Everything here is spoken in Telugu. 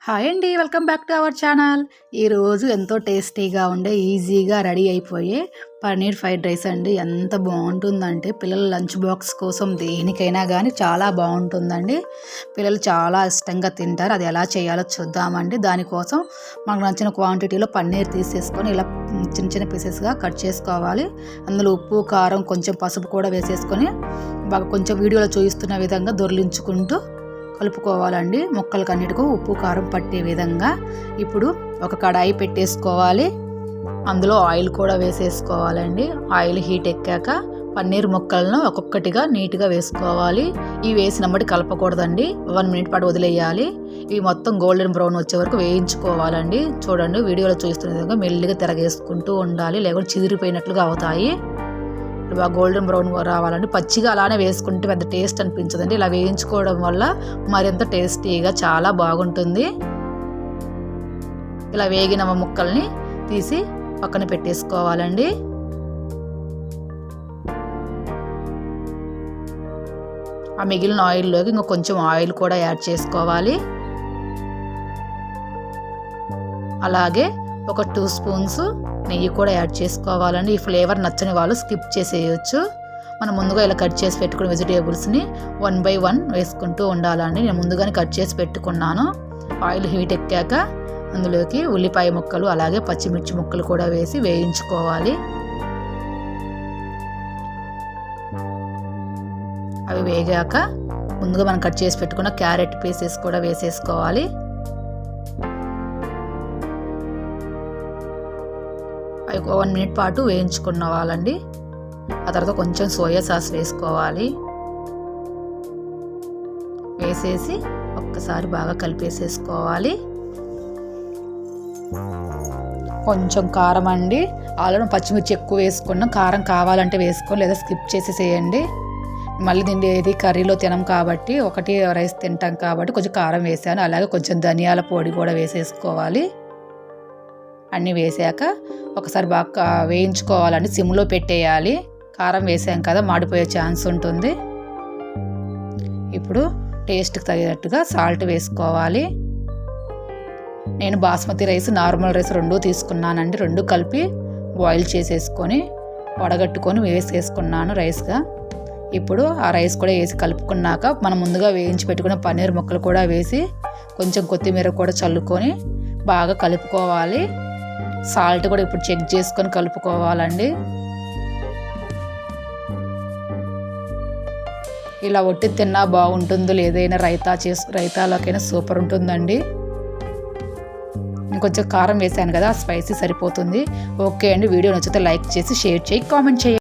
హాయ్ అండి, welcome back to our channel. ఈరోజు ఎంతో టేస్టీగా ఉండే ఈజీగా రెడీ అయిపోయే పన్నీర్ ఫ్రైడ్ రైస్ అండి. ఎంత బాగుంటుందంటే పిల్లల లంచ్ బాక్స్ కోసం దేనికైనా కానీ చాలా బాగుంటుందండి. పిల్లలు చాలా ఇష్టంగా తింటారు. అది ఎలా చేయాలో చూద్దామండి. దానికోసం మనకు నచ్చిన క్వాంటిటీలో పన్నీర్ తీసేసుకొని ఇలా చిన్న చిన్న పీసెస్గా కట్ చేసుకోవాలి. అందులో ఉప్పు, కారం, కొంచెం పసుపు కూడా వేసేసుకొని బాగా కొంచెం వీడియోలో చూపిస్తున్న విధంగా దొర్లించుకుంటూ కలుపుకోవాలండి. ముక్కలకు అన్నిటికీ ఉప్పు, కారం పట్టే విధంగా. ఇప్పుడు ఒక కడాయి పెట్టేసుకోవాలి. అందులో ఆయిల్ కూడా వేసేసుకోవాలండి. ఆయిల్ హీట్ ఎక్కాక పన్నీర్ ముక్కలను ఒక్కొక్కటిగా నీట్గా వేసుకోవాలి. ఇవి వేసినప్పటి కలపకూడదండి. 1 మినిట్ పాటు వదిలేయాలి. ఇవి మొత్తం గోల్డెన్ బ్రౌన్ వచ్చే వరకు వేయించుకోవాలండి. చూడండి, వీడియోలో చూస్తున్న విధంగా మెల్లిగా తిరగేసుకుంటూ ఉండాలి, లేకుంటే చిదిరిపోయినట్లుగా అవుతాయి. బాగా గోల్డెన్ బ్రౌన్ రావాలండి. పచ్చిగా అలానే వేసుకుంటే పెద్ద టేస్ట్ అనిపించదండి. ఇలా వేయించుకోవడం వల్ల మరింత టేస్టీగా చాలా బాగుంటుంది. ఇలా వేగిన ముక్కల్ని తీసి పక్కన పెట్టేసుకోవాలండి. ఆ మిగిలిన ఆయిల్లోకి ఇంకా కొంచెం ఆయిల్ కూడా యాడ్ చేసుకోవాలి. అలాగే ఒక 2 స్పూన్స్ నెయ్యి కూడా యాడ్ చేసుకోవాలండి. ఈ ఫ్లేవర్ నచ్చని వాళ్ళు స్కిప్ చేసేయచ్చు. మనం ముందుగా ఇలా కట్ చేసి పెట్టుకున్న వెజిటేబుల్స్ని 1 బై 1 వేసుకుంటూ ఉండాలండి. నేను ముందుగానే కట్ చేసి పెట్టుకున్నాను. ఆయిల్ హీట్ ఎక్కాక అందులోకి ఉల్లిపాయ ముక్కలు అలాగే పచ్చిమిర్చి ముక్కలు కూడా వేసి వేయించుకోవాలి. అవి వేగాక ముందుగా మనం కట్ చేసి పెట్టుకున్న క్యారెట్ పీసెస్ కూడా వేసేసుకోవాలి. అవి 1 మినిట్ పాటు వేయించుకున్నవాలండి. ఆ తర్వాత కొంచెం సోయా సాస్ వేసుకోవాలి. వేసేసి ఒక్కసారి బాగా కలిపేసేసుకోవాలి. కొంచెం కారం అండి. ఆల్రెడీ పచ్చిమిర్చి ఎక్కువ వేసుకున్నాం. కారం కావాలంటే వేసుకో, లేదా స్కిప్ చేసేసేయండి. మళ్ళీ దీన్ని ఏది కర్రీలో తినం కాబట్టి, ఒకటి రైస్ తింటాం కాబట్టి కొంచెం కారం వేసాను. అలాగే కొంచెం ధనియాల పొడి కూడా వేసేసుకోవాలి. అన్నీ వేసాక ఒకసారి బాగా వేయించుకోవాలండి. సిమ్లో పెట్టేయాలి. కారం వేసాం కదా, మాడిపోయే ఛాన్స్ ఉంటుంది. ఇప్పుడు టేస్ట్కి తగినట్టుగా సాల్ట్ వేసుకోవాలి. నేను బాస్మతి రైస్, నార్మల్ రైస్ 2 తీసుకున్నానండి. 2 కలిపి బాయిల్ చేసేసుకొని వడగట్టుకొని వేసేసుకున్నాను రైస్గా. ఇప్పుడు ఆ రైస్ కూడా వేసి కలుపుకున్నాక మనం ముందుగా వేయించి పెట్టుకున్న పన్నీర్ ముక్కలు కూడా వేసి కొంచెం కొత్తిమీర కూడా చల్లుకొని బాగా కలుపుకోవాలి. సాల్ట్ కూడా ఇప్పుడు చెక్ చేసుకొని కలుపుకోవాలండి. ఇలా ఒట్టి తిన్నా బాగుంటుందో, లేదైనా రైతాలోకైనా సూపర్ ఉంటుందండి. ఇంకొంచెం కారం వేసాను కదా, స్పైసీ సరిపోతుంది. ఓకే అండి, వీడియో నచ్చితే లైక్ చేసి షేర్ చేయి, కామెంట్ చేయండి.